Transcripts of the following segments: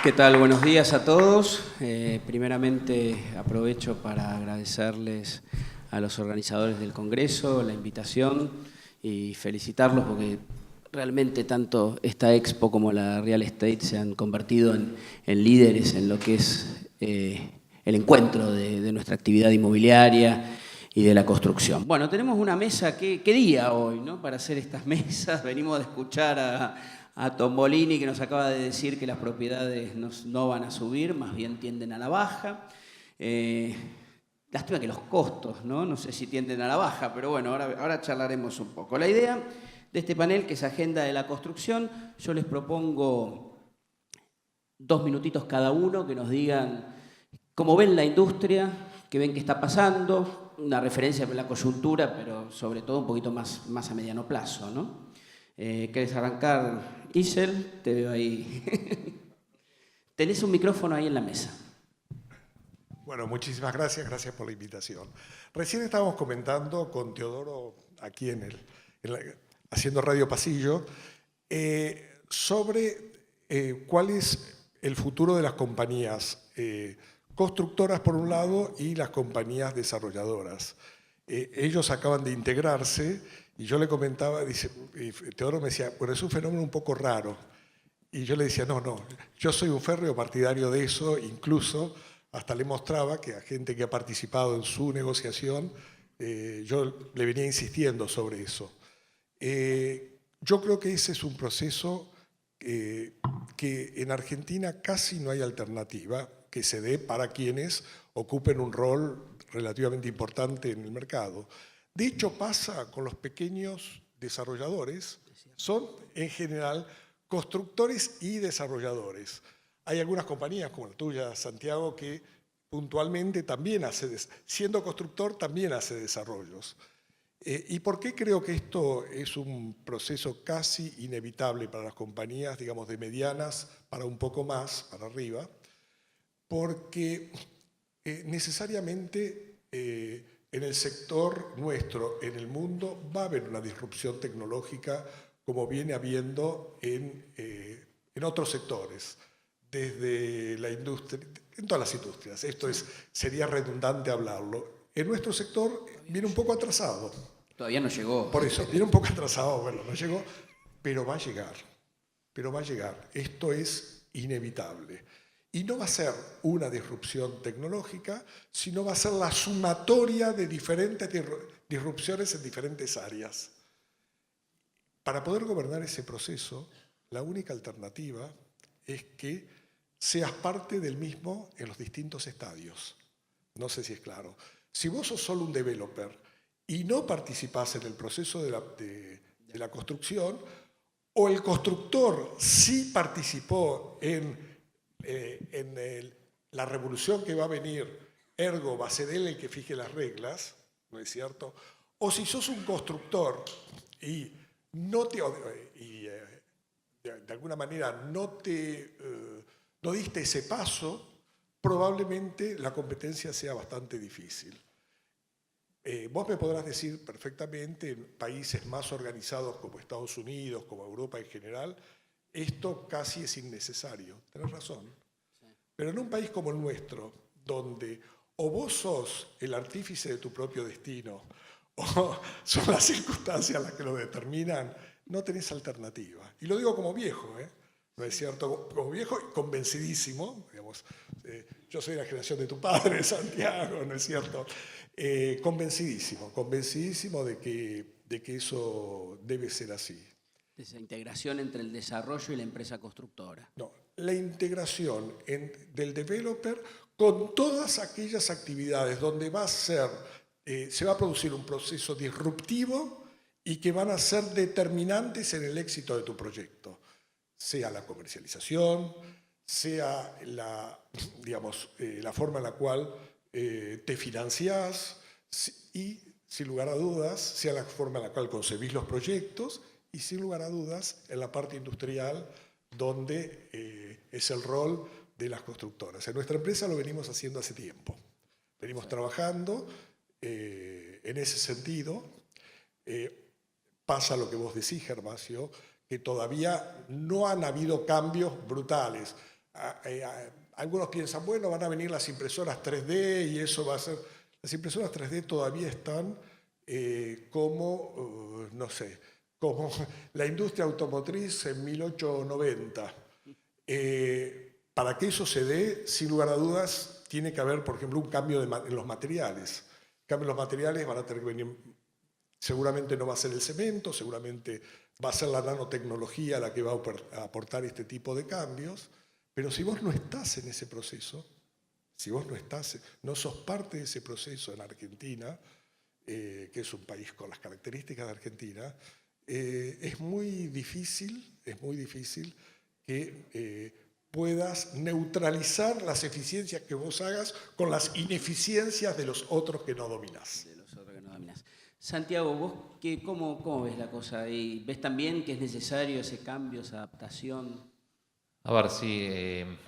¿Qué tal? Buenos días a todos. Primeramente aprovecho para agradecerles a los organizadores del Congreso la invitación y felicitarlos porque realmente tanto esta Expo como la Real Estate se han convertido en líderes en lo que es el encuentro de nuestra actividad inmobiliaria y de la construcción. Bueno, tenemos una mesa, ¿qué día hoy, ¿no? Para hacer estas mesas? Venimos de escuchar a Tombolini, que nos acaba de decir que las propiedades no van a subir, más bien tienden a la baja. Lástima que los costos, no sé si tienden a la baja, pero bueno, ahora charlaremos un poco. La idea de este panel, que es Agenda de la Construcción, yo les propongo 2 minutitos cada uno que nos digan cómo ven la industria, qué ven que está pasando, una referencia a la coyuntura, pero sobre todo un poquito más a mediano plazo, ¿no? ¿Querés arrancar, Isel? Te veo ahí. Tenés un micrófono ahí en la mesa. Bueno, muchísimas gracias por la invitación. Recién estábamos comentando con Teodoro, aquí haciendo Radio Pasillo, sobre cuál es el futuro de las compañías constructoras por un lado y las compañías desarrolladoras. Ellos acaban de integrarse y yo le comentaba, Teodoro me decía, bueno, es un fenómeno un poco raro. Y yo le decía, no, yo soy un férreo partidario de eso, incluso hasta le mostraba que a gente que ha participado en su negociación, yo le venía insistiendo sobre eso. Yo creo que ese es un proceso que en Argentina casi no hay alternativa que se dé para quienes ocupen un rol relativamente importante en el mercado. De hecho, pasa con los pequeños desarrolladores, son en general constructores y desarrolladores. Hay algunas compañías como la tuya, Santiago, que puntualmente también siendo constructor, también hace desarrollos. ¿Y por qué creo que esto es un proceso casi inevitable para las compañías, digamos, de medianas para un poco más, para arriba? Porque necesariamente en el sector nuestro, en el mundo, va a haber una disrupción tecnológica como viene habiendo en otros sectores, desde la industria, en todas las industrias. Esto sería redundante hablarlo. En nuestro sector viene un poco atrasado. Todavía no llegó. Por eso, viene un poco atrasado, bueno, no llegó, pero va a llegar. Pero va a llegar. Esto es inevitable. Y no va a ser una disrupción tecnológica, sino va a ser la sumatoria de diferentes disrupciones en diferentes áreas. Para poder gobernar ese proceso, la única alternativa es que seas parte del mismo en los distintos estadios. No sé si es claro. Si vos sos solo un developer y no participás en el proceso de la construcción, o el constructor sí participó en la revolución que va a venir, ergo va a ser él el que fije las reglas, ¿no es cierto? O si sos un constructor y de alguna manera no diste ese paso, probablemente la competencia sea bastante difícil. Vos me podrás decir perfectamente, en países más organizados como Estados Unidos, como Europa en general, esto casi es innecesario. Tenés razón. Sí. Pero en un país como el nuestro, donde o vos sos el artífice de tu propio destino, o son las circunstancias las que lo determinan, no tenés alternativa. Y lo digo como viejo, ¿no es cierto? Como viejo convencidísimo, digamos, yo soy de la generación de tu padre, Santiago, ¿no es cierto? Convencidísimo de que eso debe ser así. Esa integración entre el desarrollo y la empresa constructora. No, la integración del developer con todas aquellas actividades donde se va a producir un proceso disruptivo y que van a ser determinantes en el éxito de tu proyecto. Sea la comercialización, sea la forma en la cual te financiás y sin lugar a dudas, sea la forma en la cual concebís los proyectos y sin lugar a dudas en la parte industrial donde es el rol de las constructoras. En nuestra empresa lo venimos haciendo hace tiempo. Venimos trabajando en ese sentido. Pasa lo que vos decís, Gervasio, que todavía no han habido cambios brutales. Algunos piensan, bueno, van a venir las impresoras 3D y eso va a ser... Las impresoras 3D todavía están como, no sé, como la industria automotriz en 1890. Para que eso se dé, sin lugar a dudas, tiene que haber, por ejemplo, un cambio en los materiales. En cambio, los materiales van a tener que venir, seguramente no va a ser el cemento, seguramente va a ser la nanotecnología la que va a aportar este tipo de cambios, pero si vos no estás en ese proceso, si vos no sos parte de ese proceso en Argentina, que es un país con las características de Argentina, es muy difícil que puedas neutralizar las eficiencias que vos hagas con las ineficiencias de los otros que no dominás. Santiago, ¿vos cómo ves la cosa? ¿Y ves también que es necesario ese cambio, esa adaptación? A ver, sí,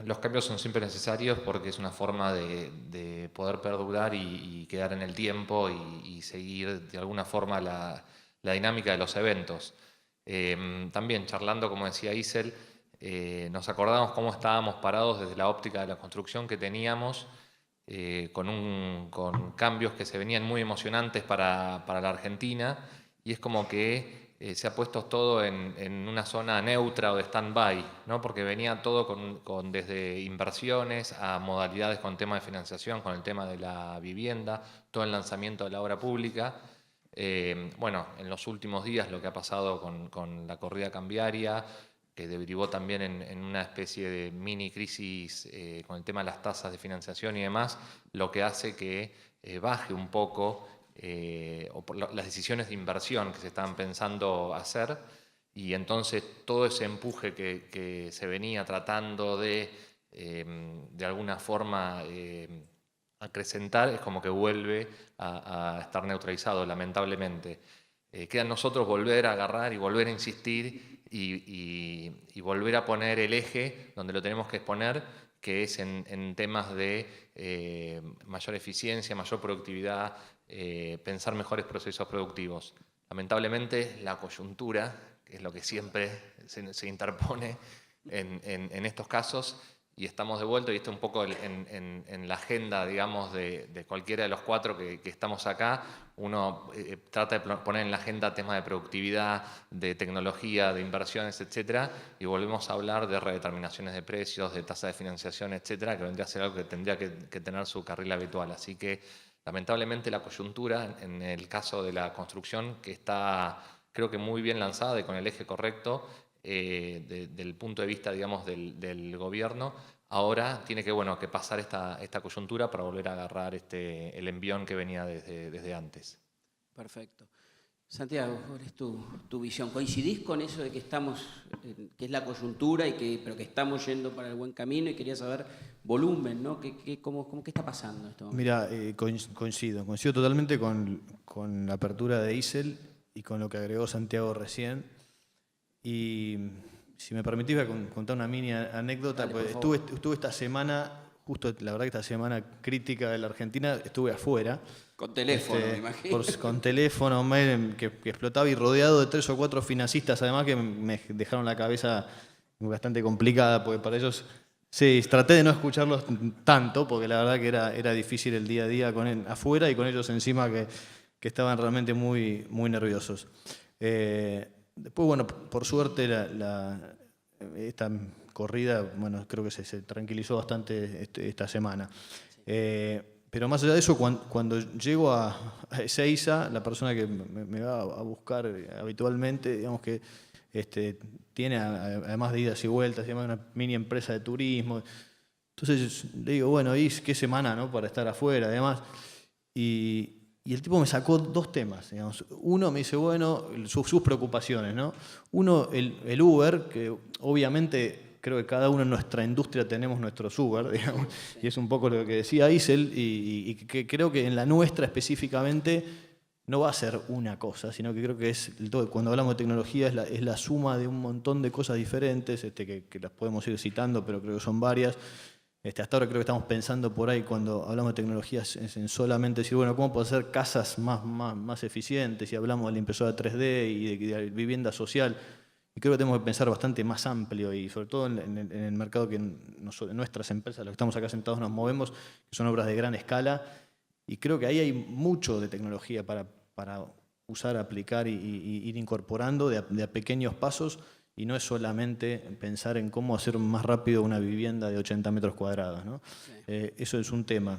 los cambios son siempre necesarios porque es una forma de poder perdurar y quedar en el tiempo y seguir de alguna forma la dinámica de los eventos. También charlando, como decía Isel, nos acordamos cómo estábamos parados desde la óptica de la construcción que teníamos, con cambios que se venían muy emocionantes para la Argentina, y es como que se ha puesto todo en una zona neutra o de stand-by, ¿no? Porque venía todo desde inversiones a modalidades con tema de financiación, con el tema de la vivienda, todo el lanzamiento de la obra pública. Bueno, en los últimos días lo que ha pasado con la corrida cambiaria, que derivó también en una especie de mini crisis con el tema de las tasas de financiación y demás, lo que hace que baje un poco las decisiones de inversión que se estaban pensando hacer, y entonces todo ese empuje que se venía tratando de alguna forma acrecentar, es como que vuelve a estar neutralizado, lamentablemente. Queda a nosotros volver a agarrar y volver a insistir y volver a poner el eje donde lo tenemos que exponer, que es en temas de mayor eficiencia, mayor productividad, pensar mejores procesos productivos. Lamentablemente la coyuntura, que es lo que siempre se interpone en estos casos, y estamos de vuelta, y esto un poco en la agenda, digamos, de cualquiera de los cuatro que estamos acá, uno trata de poner en la agenda temas de productividad, de tecnología, de inversiones, etcétera, y volvemos a hablar de redeterminaciones de precios, de tasa de financiación, etcétera, que vendría a ser algo que tendría que tener su carril habitual. Así que, lamentablemente, la coyuntura, en el caso de la construcción, que está, creo que muy bien lanzada y con el eje correcto, del punto de vista, digamos, del gobierno, ahora tiene que pasar esta coyuntura para volver a agarrar el envión que venía desde antes. Perfecto. Santiago, ¿cuál es tu visión? ¿Coincidís con eso de que que es la coyuntura pero que estamos yendo para el buen camino? Y quería saber volumen, ¿no? ¿Qué está pasando en este momento? Mira, coincido totalmente con la apertura de Isel y con lo que agregó Santiago recién. Y si me permitís, voy a contar una mini anécdota. Dale, pues estuve esta semana, justo la verdad que esta semana crítica de la Argentina, estuve afuera. Con teléfono, me imagino. Con teléfono, que explotaba, y rodeado de 3 o 4 financistas, además, que me dejaron la cabeza bastante complicada, porque para ellos, sí, traté de no escucharlos tanto, porque la verdad que era difícil el día a día afuera, y con ellos encima que estaban realmente muy, muy nerviosos. Después, bueno, por suerte esta corrida, bueno, creo que se tranquilizó bastante esta semana. Pero más allá de eso, cuando llego a Ezeiza, la persona que me va a buscar habitualmente, digamos que tiene, además de idas y vueltas, una mini empresa de turismo. Entonces le digo, bueno, ¿y qué semana, no, para estar afuera, además? Y el tipo me sacó 2 temas, digamos. Uno me dice, bueno, sus preocupaciones, ¿no? Uno, el Uber, que obviamente creo que cada uno en nuestra industria tenemos nuestros Uber, digamos, y es un poco lo que decía Isel, y que creo que en la nuestra específicamente no va a ser una cosa, sino que creo que cuando hablamos de tecnología es la suma de un montón de cosas diferentes, que las podemos ir citando, pero creo que son varias. Hasta ahora creo que estamos pensando por ahí, cuando hablamos de tecnologías, en solamente decir, bueno, ¿cómo puedo hacer casas más eficientes? Y hablamos de la impresora 3D y de vivienda social. Y creo que tenemos que pensar bastante más amplio y sobre todo en el mercado que en nuestras empresas, los que estamos acá sentados, nos movemos, que son obras de gran escala. Y creo que ahí hay mucho de tecnología para usar, aplicar y ir incorporando de a pequeños pasos, y no es solamente pensar en cómo hacer más rápido una vivienda de 80 metros cuadrados, ¿no? Sí. Eso es un tema.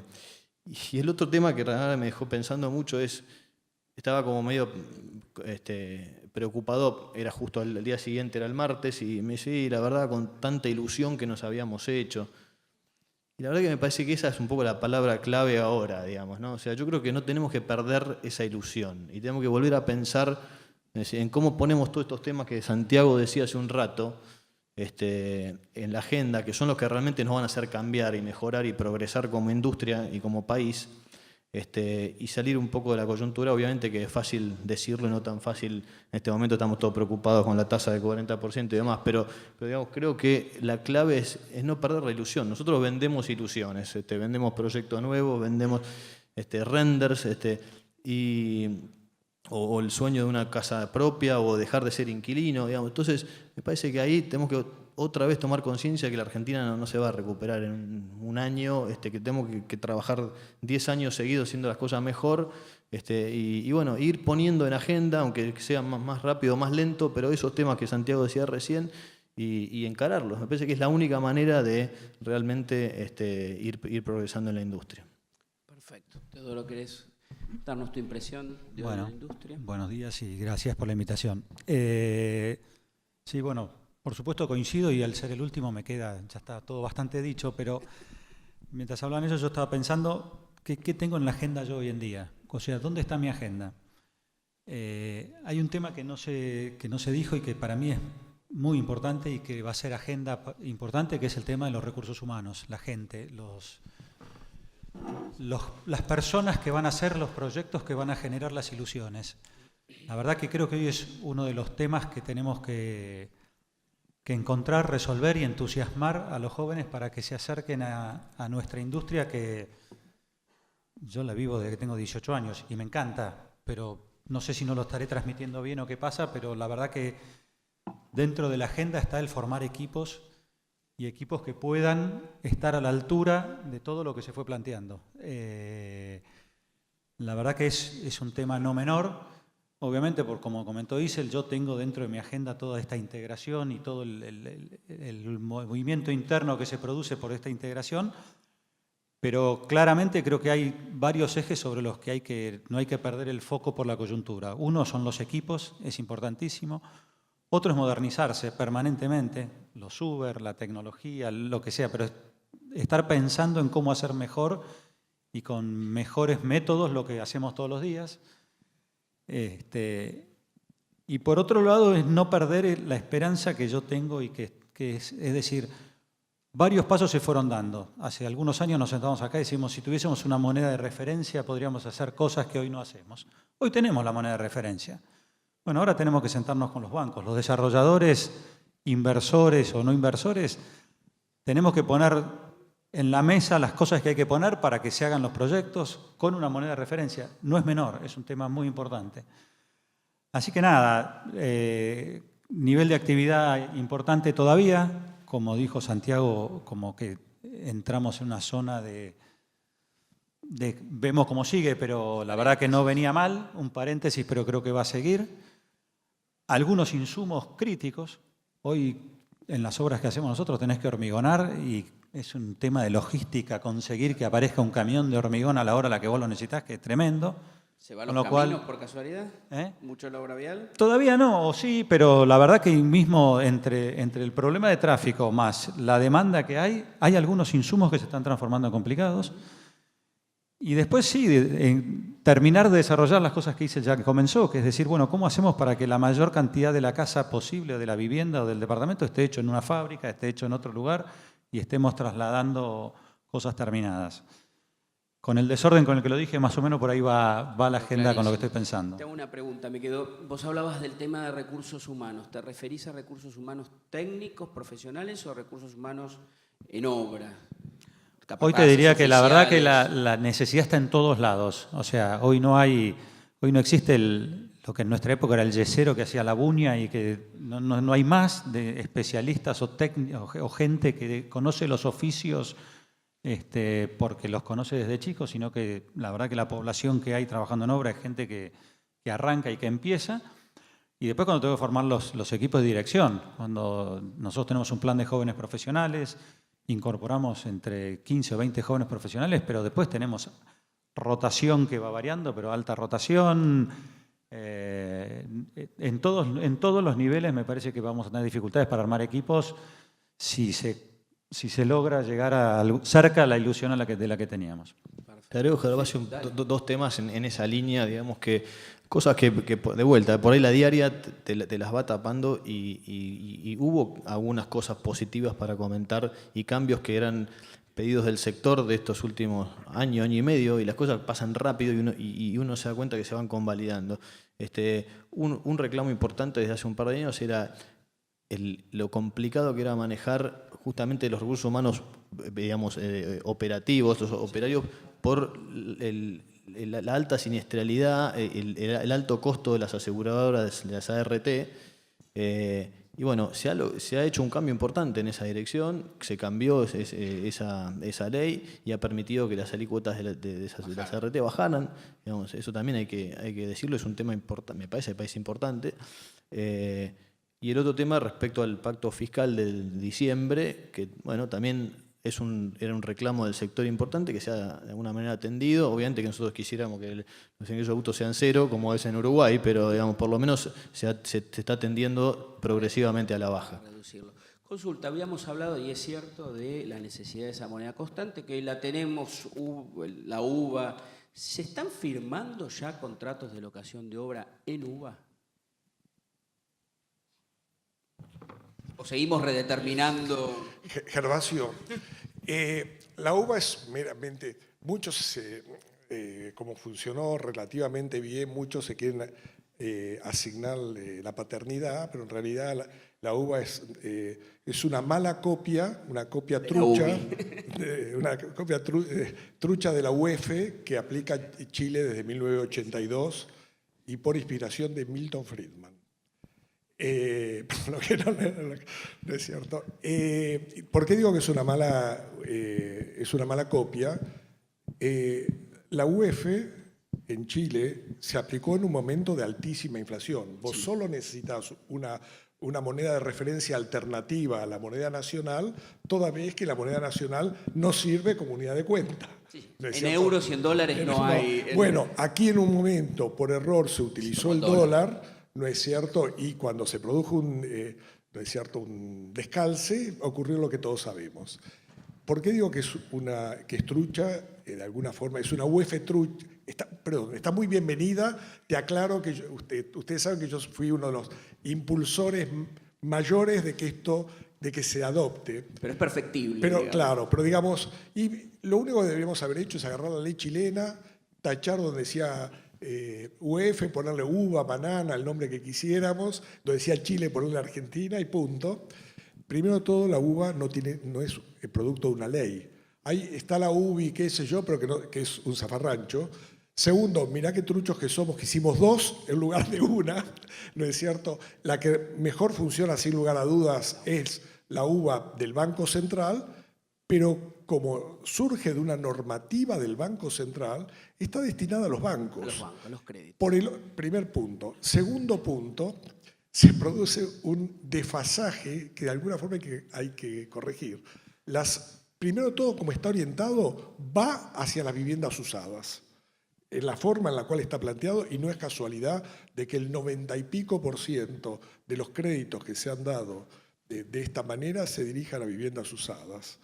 Y el otro tema que realmente me dejó pensando mucho estaba como medio preocupado, era justo el día siguiente, era el martes, y me decía, sí, la verdad, con tanta ilusión que nos habíamos hecho. Y la verdad que me parece que esa es un poco la palabra clave ahora, digamos, ¿no? O sea, yo creo que no tenemos que perder esa ilusión y tenemos que volver a pensar en cómo ponemos todos estos temas que Santiago decía hace un rato en la agenda, que son los que realmente nos van a hacer cambiar y mejorar y progresar como industria y como país, y salir un poco de la coyuntura. Obviamente que es fácil decirlo y no tan fácil. En este momento estamos todos preocupados con la tasa del 40% y demás, pero digamos, creo que la clave es no perder la ilusión. Nosotros vendemos ilusiones, vendemos proyectos nuevos, vendemos renders, o el sueño de una casa propia o dejar de ser inquilino, digamos. Entonces, me parece que ahí tenemos que otra vez tomar conciencia que la Argentina no se va a recuperar en un año, que tenemos que trabajar 10 años seguidos haciendo las cosas mejor, y bueno, ir poniendo en agenda, aunque sea más rápido, más lento, pero esos temas que Santiago decía recién, y encararlos. Me parece que es la única manera de realmente ir progresando en la industria. Perfecto. Teodoro, ¿querés darnos tu impresión de la industria? Buenos días y gracias por la invitación. Sí, bueno, por supuesto coincido, y al ser el último ya está todo bastante dicho, pero mientras hablaban ellos yo estaba pensando ¿qué tengo en la agenda yo hoy en día? O sea, ¿dónde está mi agenda? Hay un tema que no se dijo y que para mí es muy importante y que va a ser agenda importante, que es el tema de los recursos humanos, la gente, las personas que van a hacer los proyectos que van a generar las ilusiones. La verdad que creo que hoy es uno de los temas que tenemos que encontrar, resolver y entusiasmar a los jóvenes para que se acerquen a nuestra industria, que yo la vivo desde que tengo 18 años y me encanta, pero no sé si no lo estaré transmitiendo bien o qué pasa, pero la verdad que dentro de la agenda está el formar equipos, y equipos que puedan estar a la altura de todo lo que se fue planteando. La verdad que es un tema no menor. Obviamente, como comentó Isel, yo tengo dentro de mi agenda toda esta integración y todo el movimiento interno que se produce por esta integración, pero claramente creo que hay varios ejes sobre los que no hay que perder el foco por la coyuntura. Uno son los equipos, es importantísimo. Otro es modernizarse permanentemente, los Uber, la tecnología, lo que sea, pero estar pensando en cómo hacer mejor y con mejores métodos lo que hacemos todos los días. Y por otro lado es no perder la esperanza que yo tengo y que es decir, varios pasos se fueron dando. Hace algunos años nos sentamos acá y decimos, si tuviésemos una moneda de referencia podríamos hacer cosas que hoy no hacemos. Hoy tenemos la moneda de referencia. Bueno, ahora tenemos que sentarnos con los bancos, los desarrolladores, inversores o no inversores, tenemos que poner en la mesa las cosas que hay que poner para que se hagan los proyectos con una moneda de referencia. No es menor, es un tema muy importante. Así que nada, nivel de actividad importante todavía, como dijo Santiago, como que entramos en una zona de vemos cómo sigue, pero la verdad que no venía mal, un paréntesis, pero creo que va a seguir. Algunos insumos críticos, hoy en las obras que hacemos nosotros tenés que hormigonar y es un tema de logística, conseguir que aparezca un camión de hormigón a la hora a la que vos lo necesitás, que es tremendo. ¿Se van los caminos por casualidad? ¿Mucho la obra vial? Todavía no, sí, pero la verdad que mismo entre el problema de tráfico más la demanda que hay algunos insumos que se están transformando en complicados. Y después sí, terminar de desarrollar las cosas que hice ya que comenzó, que es decir, bueno, ¿cómo hacemos para que la mayor cantidad de la casa posible, o de la vivienda o del departamento, esté hecho en una fábrica, esté hecho en otro lugar y estemos trasladando cosas terminadas? con el desorden con el que lo dije, más o menos por ahí va la agenda con lo que estoy pensando. Te hago una pregunta, me quedó. Vos hablabas del tema de recursos humanos. ¿Te referís a recursos humanos técnicos, profesionales o recursos humanos en obra? Hoy te diría que la verdad que la necesidad está en todos lados. O sea, hoy no existe lo que en nuestra época era el yesero que hacía la buña y que no hay más de especialistas o gente que conoce los oficios porque los conoce desde chicos, sino que la verdad que la población que hay trabajando en obra es gente que arranca y que empieza. Y después cuando tengo que formar los equipos de dirección, cuando nosotros tenemos un plan de jóvenes profesionales, incorporamos entre 15 o 20 jóvenes profesionales, pero después tenemos rotación que va variando, pero alta rotación. En todos los niveles me parece que vamos a tener dificultades para armar equipos si se logra llegar cerca a la ilusión de la que teníamos. Te agrego, Gervasio, dos temas en esa línea, digamos que cosas que de vuelta, por ahí la diaria te las va tapando y hubo algunas cosas positivas para comentar y cambios que eran pedidos del sector de estos últimos año y medio, y las cosas pasan rápido y uno se da cuenta que se van convalidando. Un reclamo importante desde hace un par de años era lo complicado que era manejar justamente los recursos humanos, digamos, operativos, los operarios, por la alta siniestralidad, el alto costo de las aseguradoras, de las ART. Y bueno, se ha hecho un cambio importante en esa dirección, se cambió esa ley y ha permitido que las alícuotas de las ART bajaran. Digamos, eso también hay que decirlo, es un tema importante, me parece importante. Y el otro tema respecto al pacto fiscal del diciembre, que bueno, también era un reclamo del sector importante que sea de alguna manera atendido. Obviamente que nosotros quisiéramos que los ingresos brutos sean cero, como es en Uruguay, pero digamos, por lo menos se está atendiendo progresivamente a la baja. Reducirlo. Consulta, habíamos hablado, y es cierto, de la necesidad de esa moneda constante, que la tenemos, la UVA. ¿Se están firmando ya contratos de locación de obra en UVA? ¿O seguimos redeterminando? Gervasio, la UVA es meramente, como funcionó relativamente bien, muchos se quieren asignar la paternidad, pero en realidad la UVA es una mala copia, una copia trucha, trucha de la UEF que aplica Chile desde 1982 y por inspiración de Milton Friedman. Lo que no es cierto. ¿Por qué digo que es una mala copia? La UEF en Chile se aplicó en un momento de altísima inflación. Vos solo necesitas una moneda de referencia alternativa a la moneda nacional, toda vez que la moneda nacional no sirve como unidad de cuenta. Sí. En euros y en dólares no hay. Bueno, aquí en un momento, por error, se utilizó el dólar. ¿No es cierto? Y cuando se produjo un descalce, ocurrió lo que todos sabemos. ¿Por qué digo que es trucha? De alguna forma, es una UEF trucha. Está muy bienvenida. Te aclaro que ustedes saben que yo fui uno de los impulsores mayores de que se adopte. Pero es perfectible. Pero digamos. claro, pero digamos, y lo único que deberíamos haber hecho es agarrar la ley chilena, tachar donde decía UEF, ponerle uva, banana, el nombre que quisiéramos, donde decía Chile, ponerle Argentina y punto. Primero de todo, la uva no es el producto de una ley. Ahí está la UBI, qué sé yo, pero que es un zafarrancho. Segundo, mirá qué truchos que somos, que hicimos dos en lugar de una, ¿no es cierto? La que mejor funciona, sin lugar a dudas, es la uva del Banco Central, pero como surge de una normativa del Banco Central, está destinada a los bancos. A los bancos, a los créditos. Por el primer punto. Segundo punto, se produce un desfasaje que de alguna forma hay que corregir. Primero todo, como está orientado, va hacia las viviendas usadas. En la forma en la cual está planteado, y no es casualidad de que el 90 y pico % de los créditos que se han dado de esta manera se dirijan a viviendas usadas.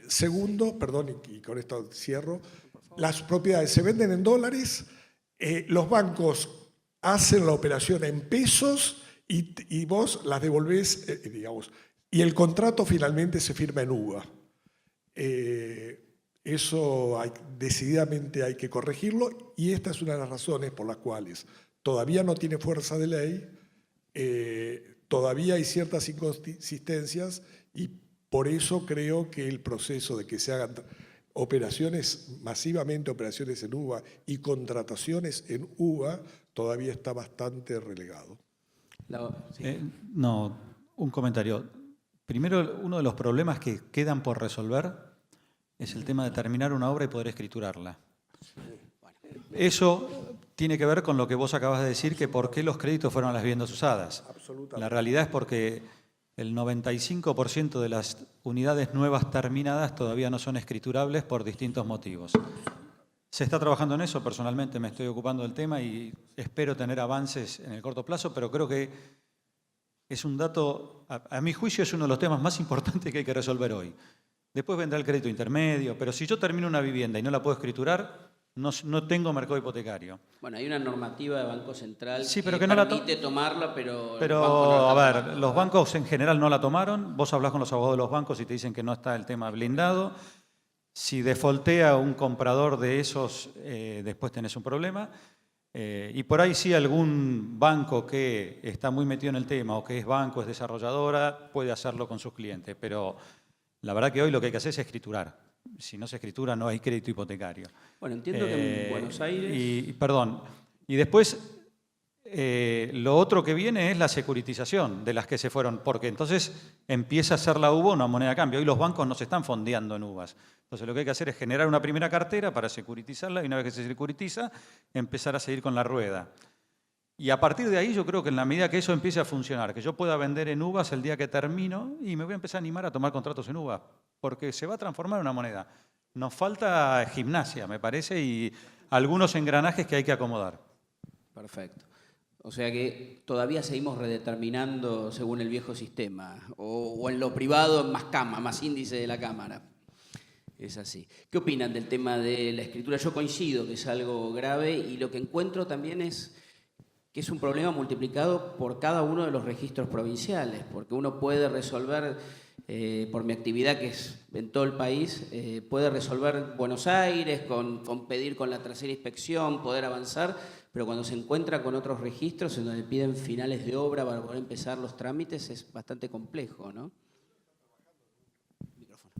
Segundo, perdón, y con esto cierro, las propiedades se venden en dólares, los bancos hacen la operación en pesos y vos las devolvés, digamos, y el contrato finalmente se firma en UVA. Eso decididamente hay que corregirlo y esta es una de las razones por las cuales todavía no tiene fuerza de ley, todavía hay ciertas inconsistencias y por eso creo que el proceso de que se hagan masivamente operaciones en UVA y contrataciones en UVA todavía está bastante relegado. Sí. No, un comentario. Primero, uno de los problemas que quedan por resolver es el tema de terminar una obra y poder escriturarla. Eso tiene que ver con lo que vos acabas de decir, que por qué los créditos fueron a las viviendas usadas. La realidad es porque el 95% de las unidades nuevas terminadas todavía no son escriturables por distintos motivos. Se está trabajando en eso, personalmente me estoy ocupando del tema y espero tener avances en el corto plazo, pero creo que es un dato, a mi juicio es uno de los temas más importantes que hay que resolver hoy. Después vendrá el crédito intermedio, pero si yo termino una vivienda y no la puedo escriturar, no tengo mercado hipotecario. Bueno, hay una normativa de Banco Central sí, pero que no permite tomarla, pero... a ver, los bancos en general no la tomaron. Vos hablás con los abogados de los bancos y te dicen que no está el tema blindado. Si defaultea un comprador de esos, después tenés un problema. Y por ahí sí algún banco que está muy metido en el tema o que es banco, es desarrolladora, puede hacerlo con sus clientes. Pero la verdad que hoy lo que hay que hacer es escriturar. Si no se escritura no hay crédito hipotecario. Bueno, entiendo que en Buenos Aires... Perdón. Y después lo otro que viene es la securitización de las que se fueron, porque entonces empieza a ser la UVA una moneda de cambio. Hoy los bancos no se están fondeando en UVAs. Entonces lo que hay que hacer es generar una primera cartera para securitizarla y una vez que se securitiza, empezar a seguir con la rueda. Y a partir de ahí yo creo que en la medida que eso empiece a funcionar, que yo pueda vender en UVAs el día que termino y me voy a empezar a animar a tomar contratos en UVAs, porque se va a transformar en una moneda. Nos falta gimnasia, me parece, y algunos engranajes que hay que acomodar. Perfecto. O sea que todavía seguimos redeterminando según el viejo sistema, o en lo privado más índice de la Cámara. Es así. ¿Qué opinan del tema de la escritura? Yo coincido que es algo grave y lo que encuentro también es que es un problema multiplicado por cada uno de los registros provinciales, porque uno puede resolver, por mi actividad que es en todo el país, puede resolver Buenos Aires, con pedir con la tercera inspección, poder avanzar, pero cuando se encuentra con otros registros en donde piden finales de obra para poder empezar los trámites es bastante complejo, ¿no?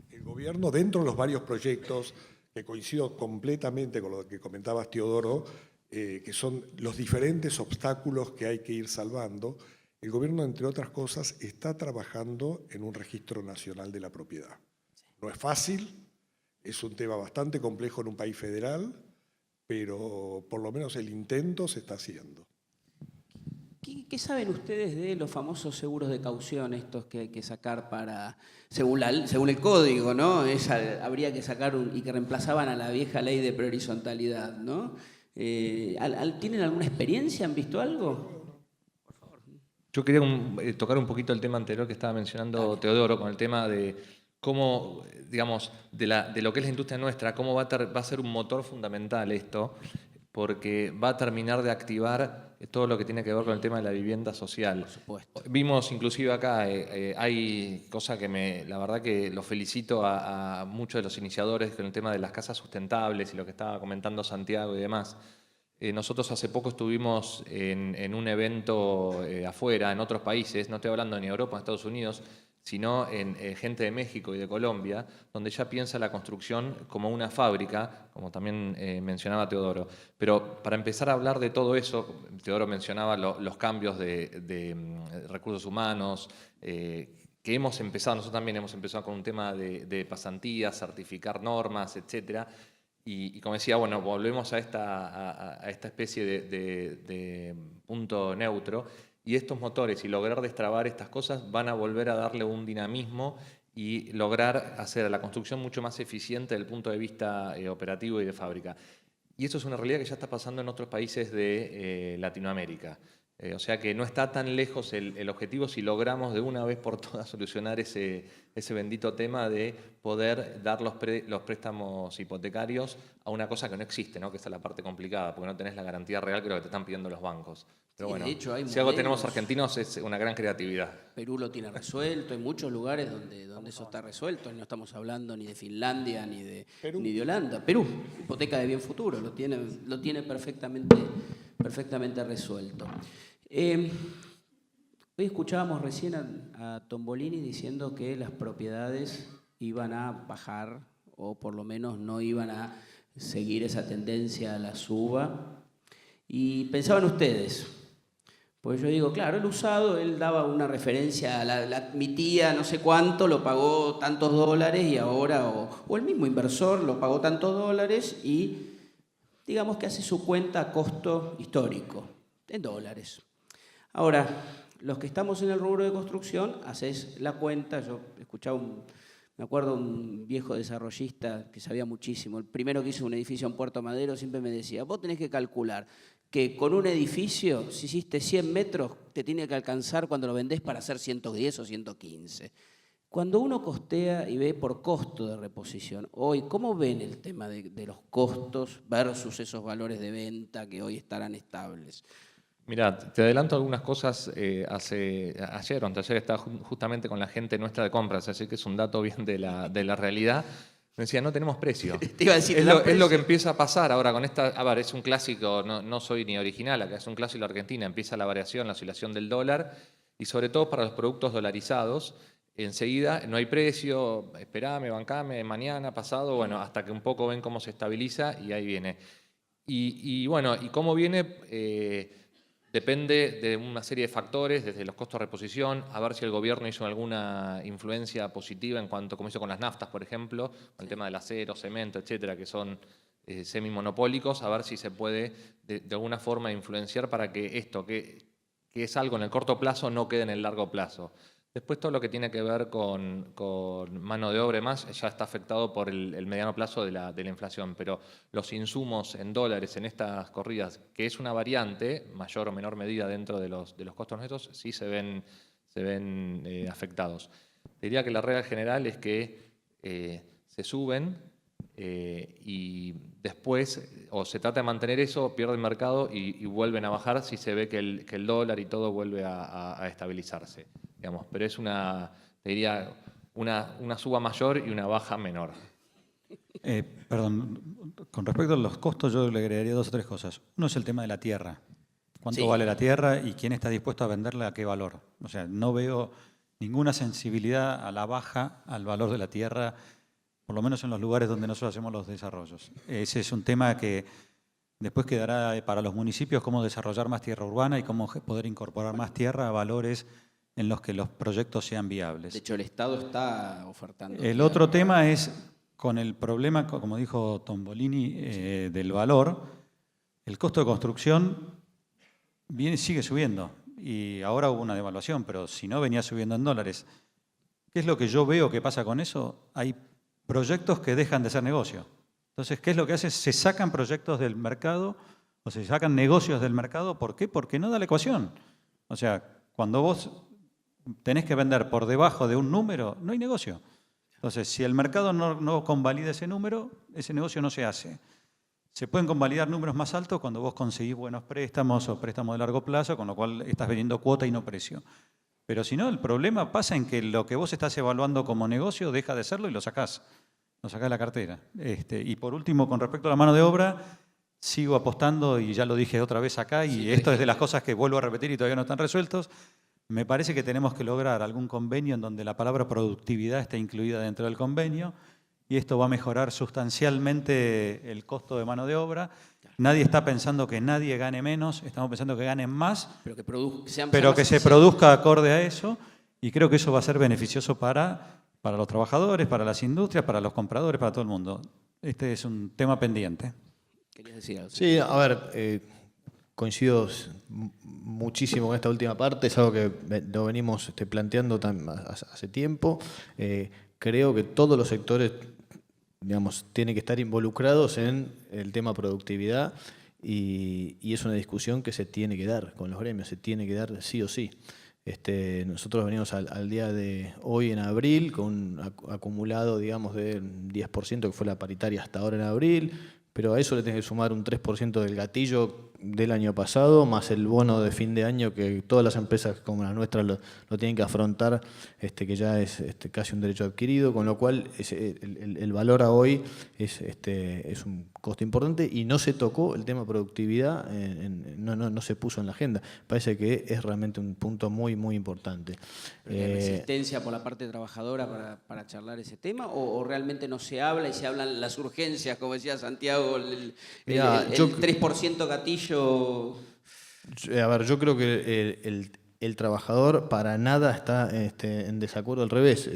El gobierno, dentro de los varios proyectos, que coincido completamente con lo que comentabas, Teodoro, que son los diferentes obstáculos que hay que ir salvando, el gobierno, entre otras cosas, está trabajando en un registro nacional de la propiedad. No es fácil, es un tema bastante complejo en un país federal, pero por lo menos el intento se está haciendo. ¿Qué saben ustedes de los famosos seguros de caución estos que hay que sacar para, según el código, ¿no? Habría que sacar y que reemplazaban a la vieja ley de prehorizontalidad, ¿no? ¿Tienen alguna experiencia? ¿Han visto algo? Por favor. Yo quería tocar un poquito el tema anterior que estaba mencionando Teodoro, con el tema de cómo, digamos, de lo que es la industria nuestra, cómo va a ser un motor fundamental esto, porque va a terminar de activar todo lo que tiene que ver con el tema de la vivienda social. Por supuesto. Vimos inclusive acá, hay cosas que la verdad que los felicito a muchos de los iniciadores con el tema de las casas sustentables y lo que estaba comentando Santiago y demás. Nosotros hace poco estuvimos en un evento afuera, en otros países, no estoy hablando ni de Europa, ni de Estados Unidos, sino en gente de México y de Colombia, donde ya piensa la construcción como una fábrica, como también mencionaba Teodoro. Pero para empezar a hablar de todo eso, Teodoro mencionaba los cambios de recursos humanos, que hemos empezado, nosotros también hemos empezado con un tema de pasantías, certificar normas, etcétera. Y como decía, bueno, volvemos a esta especie de punto neutro. Y estos motores y lograr destrabar estas cosas van a volver a darle un dinamismo y lograr hacer la construcción mucho más eficiente desde el punto de vista operativo y de fábrica. Y eso es una realidad que ya está pasando en otros países de Latinoamérica. O sea que no está tan lejos el objetivo si logramos de una vez por todas solucionar ese bendito tema de poder dar los préstamos hipotecarios a una cosa que no existe, ¿no? Que esta es la parte complicada, porque no tenés la garantía real que lo que te están pidiendo los bancos. Pero Sí, bueno, de hecho, hay si algo modelos. tenemos argentinos es una gran creatividad. Perú lo tiene resuelto, hay muchos lugares donde eso está resuelto, no estamos hablando ni de Finlandia ni de Holanda. Perú, hipoteca de bien futuro, lo tiene perfectamente resuelto. Hoy escuchábamos recién a Tombolini diciendo que las propiedades iban a bajar o por lo menos no iban a seguir esa tendencia a la suba. Y pensaban ustedes, pues yo digo, claro, el usado, él daba una referencia a mi tía no sé cuánto, lo pagó tantos dólares y ahora, o el mismo inversor lo pagó tantos dólares y digamos que hace su cuenta a costo histórico, en dólares. Ahora, los que estamos en el rubro de construcción, haces la cuenta, yo escuchaba me acuerdo un viejo desarrollista que sabía muchísimo, el primero que hizo un edificio en Puerto Madero siempre me decía, vos tenés que calcular que con un edificio, si hiciste 100 metros, te tiene que alcanzar cuando lo vendés para hacer 110 o 115. Cuando uno costea y ve por costo de reposición, hoy, ¿cómo ven el tema de los costos versus esos valores de venta que hoy estarán estables? Mirá, te adelanto algunas cosas. Ayer o anteayer estaba justamente con la gente nuestra de compras, así que es un dato bien de la realidad. Me decía, no tenemos precio. Te iba a decir, es lo que empieza a pasar ahora con esta. A ver, es un clásico, no soy ni original, acá es un clásico de Argentina. Empieza la variación, la oscilación del dólar y sobre todo para los productos dolarizados. Enseguida no hay precio, esperame, bancame, mañana, pasado, bueno, hasta que un poco ven cómo se estabiliza y ahí viene. Y bueno, y cómo viene. Depende de una serie de factores, desde los costos de reposición, a ver si el gobierno hizo alguna influencia positiva en cuanto, como hizo con las naftas, por ejemplo, con el tema del acero, cemento, etcétera, que son semimonopólicos, a ver si se puede de alguna forma influenciar para que esto, que es algo en el corto plazo, no quede en el largo plazo. Después todo lo que tiene que ver con mano de obra y más ya está afectado por el mediano plazo de la inflación, pero los insumos en dólares en estas corridas, que es una variante, mayor o menor medida dentro de los costos netos, sí se ven afectados. Diría que la regla general es que se suben y después o se trata de mantener eso, pierde el mercado y vuelven a bajar si se ve que el dólar y todo vuelve a estabilizarse. Digamos, pero es diría, una suba mayor y una baja menor. Perdón, con respecto a los costos yo le agregaría 2 o 3 cosas. Uno es el tema de la tierra. ¿Cuánto Sí. vale la tierra y quién está dispuesto a venderla a qué valor? O sea, no veo ninguna sensibilidad a la baja, al valor de la tierra, por lo menos en los lugares donde nosotros hacemos los desarrollos. Ese es un tema que después quedará para los municipios cómo desarrollar más tierra urbana y cómo poder incorporar más tierra a valores en los que los proyectos sean viables. De hecho, el Estado está ofertando. El otro tema es con el problema, como dijo Tombolini, del valor. El costo de construcción sigue subiendo y ahora hubo una devaluación, pero si no venía subiendo en dólares. ¿Qué es lo que yo veo que pasa con eso? Hay proyectos que dejan de ser negocio. Entonces, ¿qué es lo que hace? Se sacan proyectos del mercado o se sacan negocios del mercado. ¿Por qué? Porque no da la ecuación. O sea, cuando vos tenés que vender por debajo de un número, no hay negocio. Entonces, si el mercado no convalida ese número, ese negocio no se hace. Se pueden convalidar números más altos cuando vos conseguís buenos préstamos o préstamos de largo plazo, con lo cual estás vendiendo cuota y no precio. Pero si no, el problema pasa en que lo que vos estás evaluando como negocio deja de serlo y lo sacás de la cartera. Y por último, con respecto a la mano de obra, sigo apostando, y ya lo dije otra vez acá, y esto es de las cosas que vuelvo a repetir y todavía no están resueltos. Me parece que tenemos que lograr algún convenio en donde la palabra productividad esté incluida dentro del convenio y esto va a mejorar sustancialmente el costo de mano de obra. Nadie está pensando que nadie gane menos, estamos pensando que ganen más, pero que se produzca acorde a eso y creo que eso va a ser beneficioso para los trabajadores, para las industrias, para los compradores, para todo el mundo. Este es un tema pendiente. ¿Querías decir algo? Sí, a ver, coincido muchísimo con esta última parte, es algo que lo venimos planteando hace tiempo. Creo que todos los sectores, digamos, tienen que estar involucrados en el tema productividad y es una discusión que se tiene que dar con los gremios, se tiene que dar sí o sí. Nosotros venimos al día de hoy en abril con un acumulado, digamos, de 10%, que fue la paritaria hasta ahora en abril, pero a eso le tenés que sumar un 3% del gatillo del año pasado, más el bono de fin de año que todas las empresas como la nuestra lo tienen que afrontar, que ya es casi un derecho adquirido, con lo cual el valor a hoy es un costo importante y no se tocó el tema productividad, no se puso en la agenda. Parece que es realmente un punto muy, muy importante. ¿Hay resistencia por la parte trabajadora para charlar ese tema o realmente no se habla y se hablan las urgencias, como decía Santiago, el 3% gatillo? A ver, yo creo que el trabajador para nada está en desacuerdo, al revés.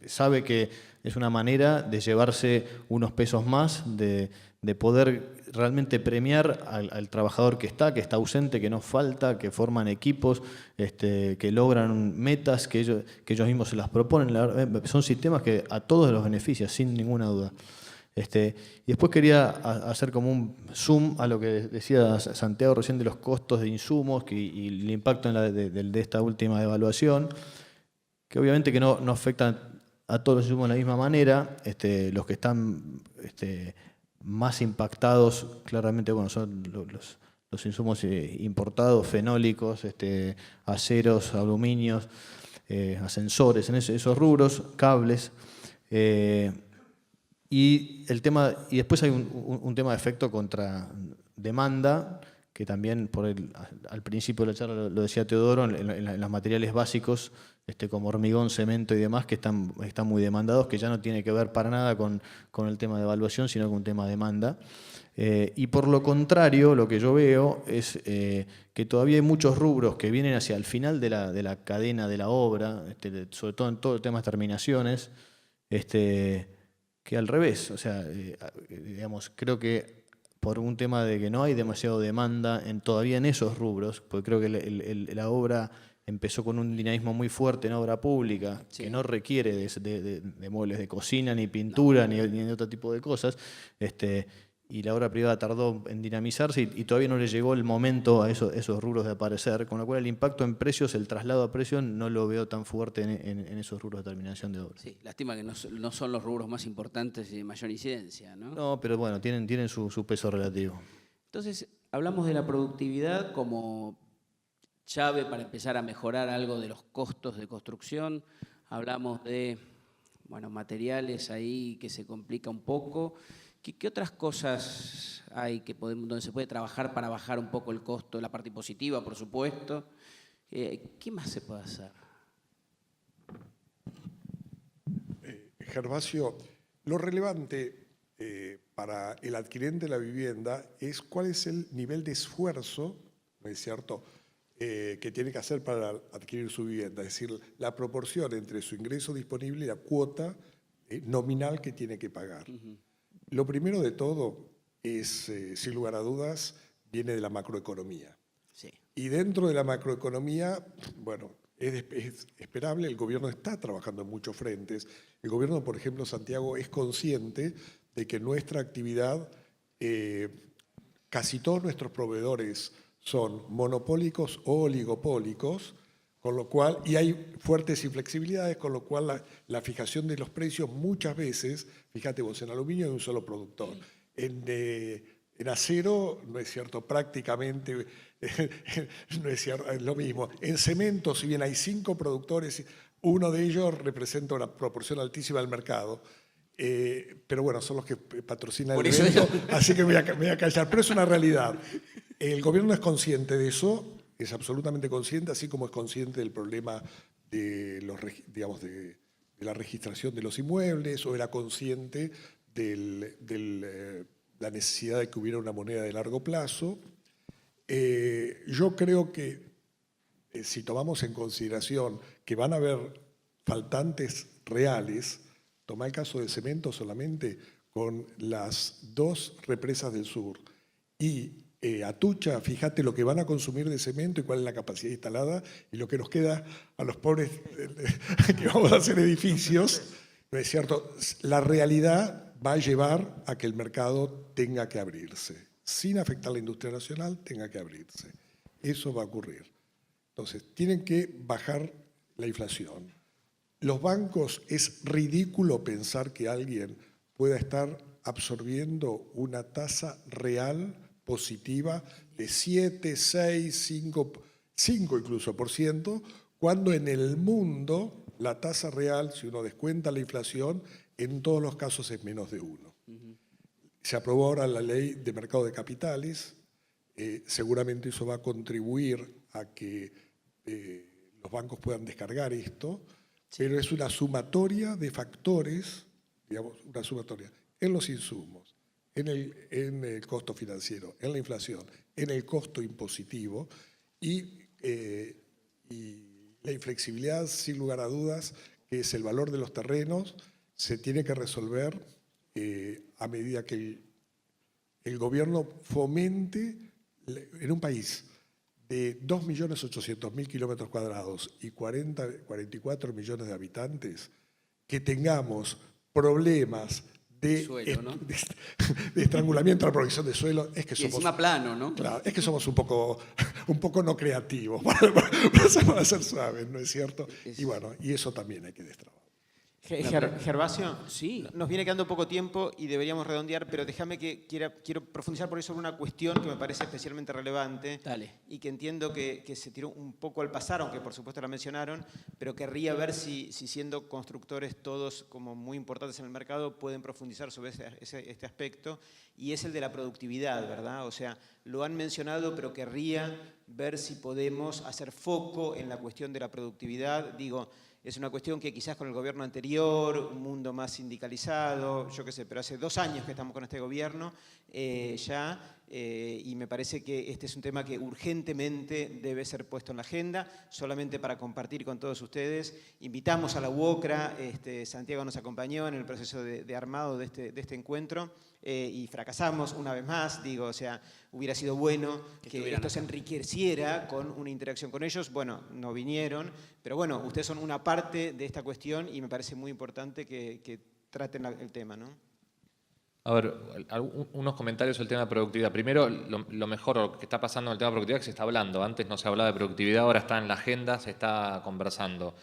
Sabe que es una manera de llevarse unos pesos más, de poder realmente premiar al trabajador que está ausente, que no falta, que forman equipos, que logran metas que ellos mismos se las proponen. Son sistemas que a todos los beneficia, sin ninguna duda. Y después quería hacer como un zoom a lo que decía Santiago recién de los costos de insumos y el impacto de esta última evaluación, que obviamente que no afectan a todos los insumos de la misma manera. Los que están más impactados claramente son los insumos importados, fenólicos, aceros, aluminios, ascensores, en esos rubros, cables. Y después hay un tema de efecto contra demanda, que también al principio de la charla lo decía Teodoro, en los materiales básicos, como hormigón, cemento y demás, que están muy demandados, que ya no tiene que ver para nada con el tema de evaluación, sino con un tema de demanda. Y por lo contrario, lo que yo veo es que todavía hay muchos rubros que vienen hacia el final de la cadena de la obra, sobre todo en todo el tema de terminaciones, que al revés, o sea, digamos, creo que por un tema de que no hay demasiado demanda todavía en esos rubros, porque creo que la obra empezó con un dinamismo muy fuerte en obra pública, sí, que no requiere de muebles de cocina, ni pintura, ni de otro tipo de cosas, y la obra privada tardó en dinamizarse y todavía no le llegó el momento a esos rubros de aparecer, con lo cual el impacto en precios, el traslado a precios, no lo veo tan fuerte en esos rubros de terminación de obra. Sí, lástima que no son los rubros más importantes y de mayor incidencia, ¿no? No, pero bueno, tienen su peso relativo. Entonces, hablamos de la productividad como llave para empezar a mejorar algo de los costos de construcción, hablamos de materiales ahí que se complica un poco. ¿Qué otras cosas hay donde se puede trabajar para bajar un poco el costo? La parte positiva, por supuesto. ¿Qué más se puede hacer? Gervasio, lo relevante para el adquirente de la vivienda es cuál es el nivel de esfuerzo, ¿no es cierto?, que tiene que hacer para adquirir su vivienda. Es decir, la proporción entre su ingreso disponible y la cuota nominal que tiene que pagar. Uh-huh. Lo primero de todo es, sin lugar a dudas, viene de la macroeconomía. Sí. Y dentro de la macroeconomía, es esperable, el gobierno está trabajando en muchos frentes. El gobierno, por ejemplo, Santiago, es consciente de que nuestra actividad, casi todos nuestros proveedores son monopólicos o oligopólicos, con lo cual, y hay fuertes inflexibilidades, con lo cual la fijación de los precios muchas veces, fíjate vos, en aluminio hay un solo productor, en acero, no es cierto, prácticamente no es cierto, es lo mismo. En cemento, si bien hay 5 productores, uno de ellos representa una proporción altísima del mercado, pero bueno, son los que patrocinan el evento, así que me voy a callar, pero es una realidad. El gobierno es consciente de eso, es absolutamente consciente, así como es consciente del problema de la registración de los inmuebles, o era consciente de la necesidad de que hubiera una moneda de largo plazo. Yo creo que si tomamos en consideración que van a haber faltantes reales, toma el caso de cemento solamente, con las 2 represas del sur y Atucha, fíjate lo que van a consumir de cemento y cuál es la capacidad instalada y lo que nos queda a los pobres que vamos a hacer edificios, ¿no es cierto? La realidad va a llevar a que el mercado tenga que abrirse. sin afectar la industria nacional, tenga que abrirse. Eso va a ocurrir. Entonces, tienen que bajar la inflación. Los bancos, es ridículo pensar que alguien pueda estar absorbiendo una tasa real positiva de 7, 6, 5 incluso por ciento, cuando en el mundo la tasa real, si uno descuenta la inflación, en todos los casos es menos de 1. Se aprobó ahora la ley de mercado de capitales, seguramente eso va a contribuir a que los bancos puedan descargar esto, pero es una sumatoria de factores, digamos, una sumatoria en los insumos, en el costo financiero, en la inflación, en el costo impositivo y la inflexibilidad, sin lugar a dudas, que es el valor de los terrenos, se tiene que resolver a medida que el gobierno fomente en un país de 2.800.000 kilómetros cuadrados y 44 millones de habitantes, que tengamos problemas de, suelo, ¿no? de estrangulamiento a la provisión de suelo, es que Y somos... encima plano, ¿no? Claro, es que somos un poco no para ser suaves, ¿no es cierto? Y bueno, y eso también hay que destrabar. Gervasio, Sí. nos viene quedando poco tiempo y deberíamos redondear, pero déjame que quiero profundizar por ahí sobre una cuestión que me parece especialmente relevante. Dale. Y que entiendo que se tiró un poco al pasar, aunque por supuesto la mencionaron, pero querría ver si siendo constructores todos como muy importantes en el mercado pueden profundizar sobre este aspecto, y es el de la productividad, ¿verdad? O sea, lo han mencionado, pero querría ver si podemos hacer foco en la cuestión de la productividad. Digo, es una cuestión que quizás con el gobierno anterior, un mundo más sindicalizado, yo qué sé, pero hace 2 años que estamos con este gobierno y me parece que este es un tema que urgentemente debe ser puesto en la agenda. Solamente para compartir con todos ustedes, invitamos a la UOCRA, Santiago nos acompañó en el proceso de armado de este encuentro y fracasamos una vez más, digo, o sea, hubiera sido bueno que esto se enriqueciera con una interacción con ellos. Bueno, no vinieron, pero bueno, ustedes son una parte de esta cuestión y me parece muy importante que traten el tema, ¿no? A ver, unos comentarios sobre el tema de productividad. Primero, lo mejor, lo que está pasando en el tema de productividad es que se está hablando. Antes no se hablaba de productividad, ahora está en la agenda, se está conversando.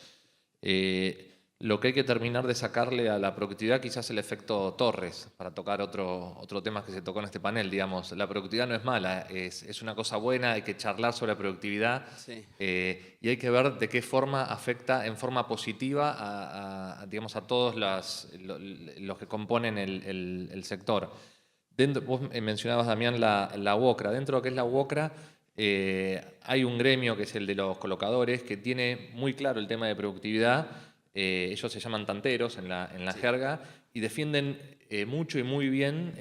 Lo que hay que terminar de sacarle a la productividad quizás es el efecto Torres, para tocar otro tema que se tocó en este panel, digamos. La productividad no es mala, es una cosa buena, hay que charlar sobre la productividad Sí. y hay que ver de qué forma afecta en forma positiva digamos, a todos los que componen el sector. Vos mencionabas, Damián, la UOCRA. Dentro de lo que es la UOCRA hay un gremio que es el de los colocadores que tiene muy claro el tema de productividad. Ellos se llaman tanteros en la jerga y defienden mucho y muy bien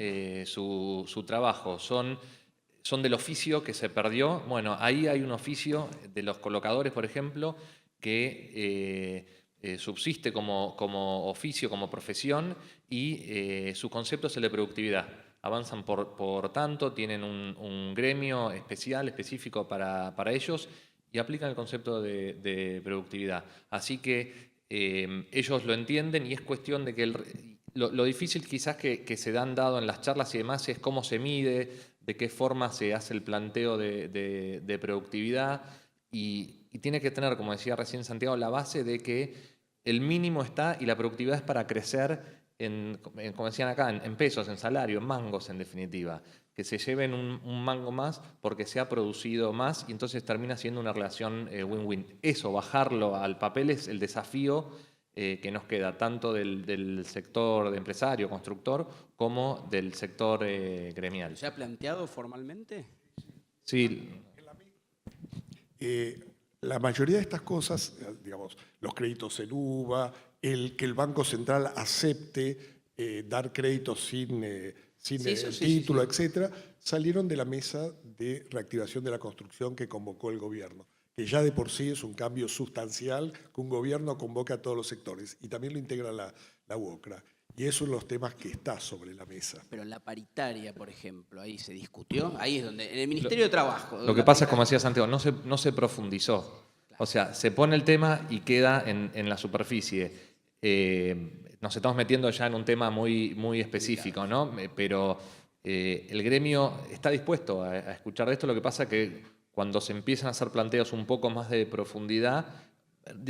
su trabajo. Son del oficio que se perdió. Bueno, ahí hay un oficio de los colocadores, por ejemplo, que subsiste como oficio, como profesión, y su concepto es el de productividad. Avanzan por tanto, tienen un gremio específico para ellos y aplican el concepto de productividad. Así que ellos lo entienden y es cuestión de que lo difícil quizás que se han dado en las charlas y demás es cómo se mide, de qué forma se hace el planteo de productividad y tiene que tener, como decía recién Santiago, la base de que el mínimo está y la productividad es para crecer, como decían acá, en pesos, en salario, en mangos en definitiva. Que se lleven un mango más porque se ha producido más y entonces termina siendo una relación win-win. Eso, bajarlo al papel es el desafío que nos queda, tanto del sector de empresario, constructor, como del sector gremial. ¿Se ha planteado formalmente? Sí. La mayoría de estas cosas, digamos, los créditos en UVA, que el Banco Central acepte dar créditos sin título, etcétera, salieron de la mesa de reactivación de la construcción que convocó el gobierno, que ya de por sí es un cambio sustancial que un gobierno convoca a todos los sectores y también lo integra la UOCRA. Y eso es los temas que está sobre la mesa. Pero en la paritaria, por ejemplo, ahí se discutió. Ahí es donde, en el Ministerio de Trabajo. Lo que pasa es, como decía Santiago, no se profundizó. O sea, se pone el tema y queda en la superficie. Nos estamos metiendo ya en un tema muy específico, ¿no? Pero El gremio está dispuesto a escuchar de esto, lo que pasa que cuando se empiezan a hacer planteos un poco más de profundidad,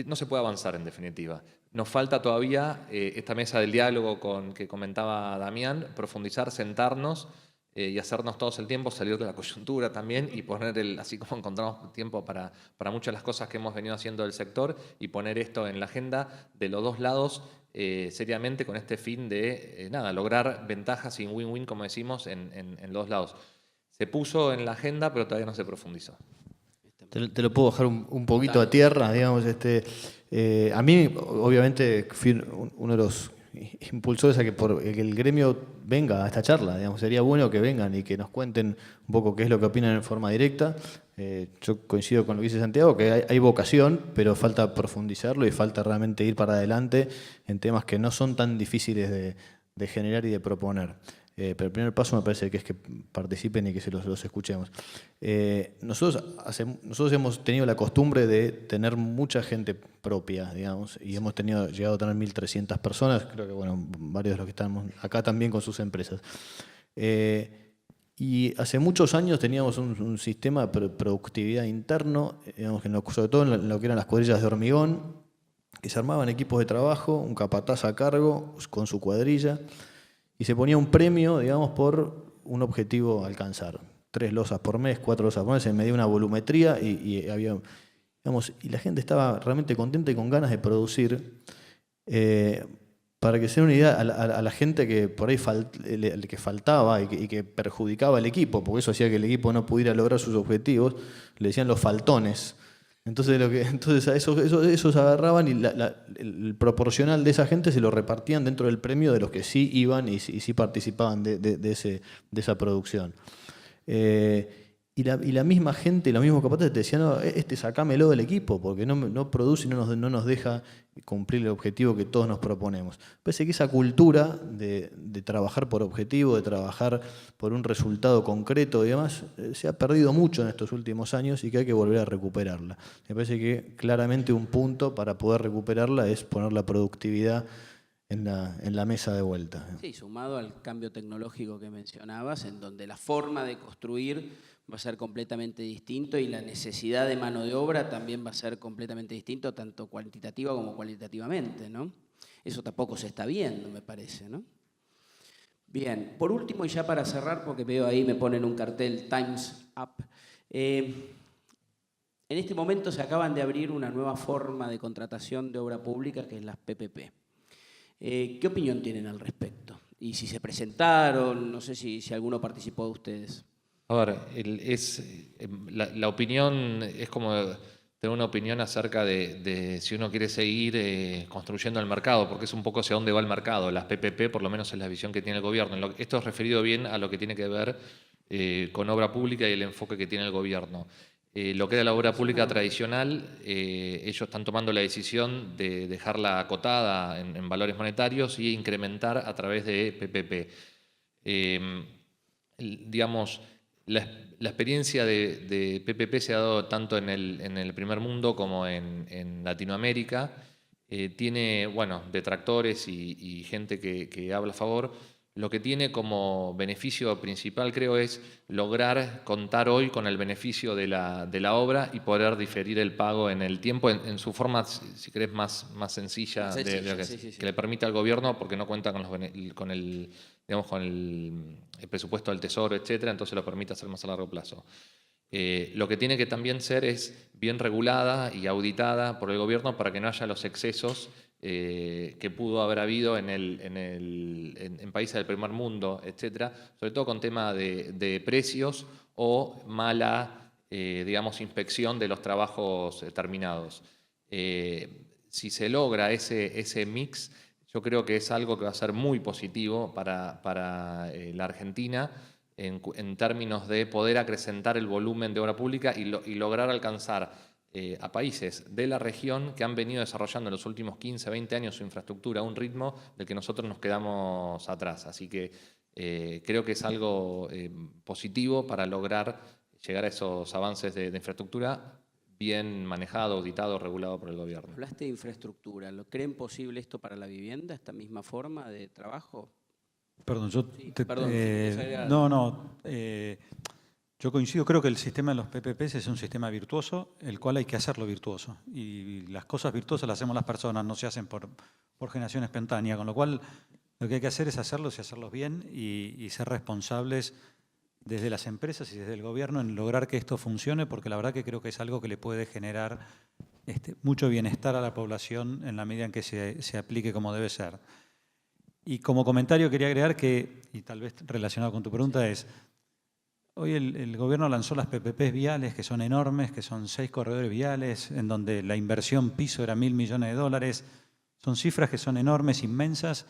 no se puede avanzar en definitiva. Nos falta todavía esta mesa del diálogo que comentaba Damián, profundizar, sentarnos y hacernos todos el tiempo, salir de la coyuntura también y poner, así como encontramos tiempo para muchas de las cosas que hemos venido haciendo del sector, y poner esto en la agenda de los dos lados seriamente, con este fin de lograr ventajas y win-win, como decimos, en los dos lados. Se puso en la agenda, pero todavía no se profundizó. Te lo puedo bajar un poquito a tierra, digamos. A mí, obviamente, fui uno de los impulsores a que el gremio venga a esta charla. Digamos, sería bueno que vengan y que nos cuenten un poco qué es lo que opinan en forma directa. Yo coincido con lo que dice Santiago, que hay vocación, pero falta profundizarlo y falta realmente ir para adelante en temas que no son tan difíciles de generar y de proponer. Pero el primer paso me parece que es que participen y que los escuchemos. Nosotros hemos tenido la costumbre de tener mucha gente propia, digamos, y hemos llegado a tener 1.300 personas, creo que bueno, varios de los que estamos acá también con sus empresas. Y hace muchos años teníamos un sistema de productividad interno, digamos, sobre todo en lo que eran las cuadrillas de hormigón, que se armaban equipos de trabajo, un capataz a cargo con su cuadrilla, y se ponía un premio, digamos, por un objetivo a alcanzar. 3 losas por mes, 4 losas por mes, se medía una volumetría y había, digamos, y la gente estaba realmente contenta y con ganas de producir. Para que se den una idea, a la gente que por ahí que faltaba y que perjudicaba al equipo, porque eso hacía que el equipo no pudiera lograr sus objetivos, le decían los faltones. Entonces a esos agarraban y el proporcional de esa gente se lo repartían dentro del premio de los que sí iban y sí participaban de esa producción. Y la misma gente, los mismos capataces te decían, no, sacámelo del equipo, porque no produce y no nos deja cumplir el objetivo que todos nos proponemos. Parece que esa cultura de trabajar por objetivo, de trabajar por un resultado concreto y demás, se ha perdido mucho en estos últimos años y que hay que volver a recuperarla. Me parece que claramente un punto para poder recuperarla es poner la productividad en la mesa de vuelta. Sí, sumado al cambio tecnológico que mencionabas, en donde la forma de construir va a ser completamente distinto y la necesidad de mano de obra también va a ser completamente distinto, tanto cuantitativa como cualitativamente, ¿no? Eso tampoco se está viendo, me parece, ¿no? Bien, por último, y ya para cerrar, porque veo ahí, me ponen un cartel Time's Up. En este momento se acaban de abrir una nueva forma de contratación de obra pública, que es las PPP. ¿Qué opinión tienen al respecto? Y si se presentaron, no sé si alguno participó de ustedes. A ver, la opinión es como tener una opinión acerca de si uno quiere seguir construyendo el mercado, porque es un poco hacia dónde va el mercado. Las PPP, por lo menos es la visión que tiene el gobierno. Esto es referido bien a lo que tiene que ver con obra pública y el enfoque que tiene el gobierno. Lo que era la obra pública tradicional, ellos están tomando la decisión de dejarla acotada en valores monetarios y incrementar a través de PPP. Digamos, la experiencia de PPP se ha dado tanto en el primer mundo como en Latinoamérica. Tiene, bueno, detractores y gente que habla a favor. Lo que tiene como beneficio principal, creo, es lograr contar hoy con el beneficio de la obra y poder diferir el pago en el tiempo, en su forma, si querés, más sencilla, que le permita al gobierno, porque no cuenta con el presupuesto del Tesoro, etcétera, entonces lo permite hacer más a largo plazo. Lo que tiene que también ser es bien regulada y auditada por el gobierno para que no haya los excesos que pudo haber habido en países del primer mundo, etcétera, sobre todo con tema de precios o mala, digamos, inspección de los trabajos terminados. Si se logra ese mix, yo creo que es algo que va a ser muy positivo para la Argentina en términos de poder acrecentar el volumen de obra pública y lograr alcanzar a países de la región que han venido desarrollando en los últimos 15, 20 años su infraestructura a un ritmo del que nosotros nos quedamos atrás. Así que creo que es algo positivo para lograr llegar a esos avances de infraestructura bien manejado, auditado, regulado por el gobierno. Hablaste de infraestructura. ¿Lo creen posible esto para la vivienda, esta misma forma de trabajo? Perdón, yo perdón, yo coincido, creo que el sistema de los PPPs es un sistema virtuoso, el cual hay que hacerlo virtuoso. Y las cosas virtuosas las hacemos las personas, no se hacen por generación espontánea, con lo cual lo que hay que hacer es hacerlos y hacerlos bien y ser responsables desde las empresas y desde el gobierno en lograr que esto funcione, porque la verdad que creo que es algo que le puede generar mucho bienestar a la población en la medida en que se aplique como debe ser. Y como comentario quería agregar que, y tal vez relacionado con tu pregunta, es, hoy el gobierno lanzó las PPPs viales, que son enormes, que son 6 corredores viales, en donde la inversión piso era $1.000 millones. Son cifras que son enormes, inmensas,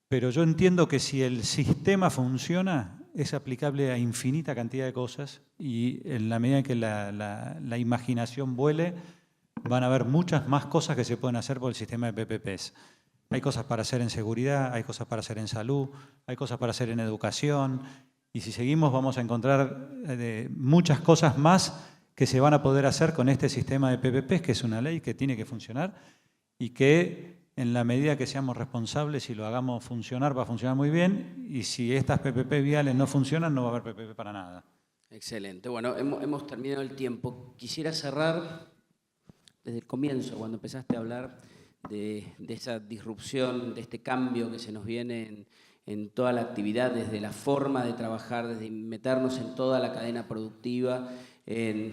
pero yo entiendo que si el sistema funciona, es aplicable a infinita cantidad de cosas y en la medida en que la imaginación vuele, van a haber muchas más cosas que se pueden hacer por el sistema de PPPs. Hay cosas para hacer en seguridad, hay cosas para hacer en salud, hay cosas para hacer en educación, y si seguimos vamos a encontrar muchas cosas más que se van a poder hacer con este sistema de PPPs, que es una ley que tiene que funcionar y que en la medida que seamos responsables y lo hagamos funcionar, va a funcionar muy bien, y si estas PPP viales no funcionan, no va a haber PPP para nada. Excelente. Bueno, hemos terminado el tiempo. Quisiera cerrar desde el comienzo, cuando empezaste a hablar de esa disrupción, de este cambio que se nos viene en toda la actividad, desde la forma de trabajar, desde meternos en toda la cadena productiva, en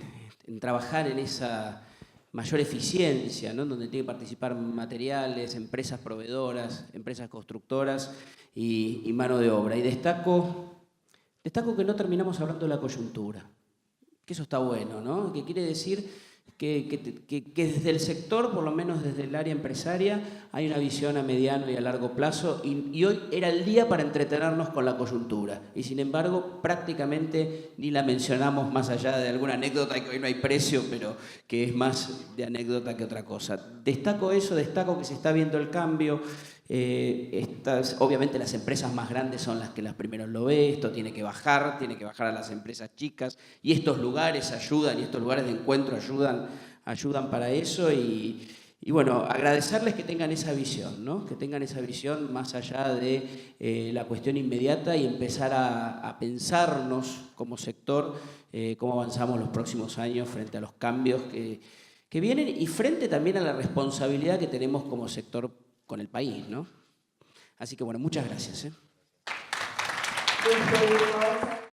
trabajar en esa mayor eficiencia, ¿no? Donde tiene que participar materiales, empresas proveedoras, empresas constructoras y mano de obra. Y destaco que no terminamos hablando de la coyuntura, que eso está bueno, ¿no? Que quiere decir que desde el sector, por lo menos desde el área empresaria, hay una visión a mediano y a largo plazo, y hoy era el día para entretenernos con la coyuntura, y sin embargo prácticamente ni la mencionamos, más allá de alguna anécdota que hoy no hay precio, pero que es más de anécdota que otra cosa. Destaco eso, destaco que se está viendo el cambio. Obviamente las empresas más grandes son las que las primeros lo ven, esto tiene que bajar a las empresas chicas, y estos lugares ayudan, y estos lugares de encuentro ayudan para eso, y bueno, agradecerles que tengan esa visión, ¿no? Que tengan esa visión más allá de la cuestión inmediata, y empezar a pensarnos como sector cómo avanzamos los próximos años frente a los cambios que vienen, y frente también a la responsabilidad que tenemos como sector con el país, ¿no? Así que bueno, muchas gracias.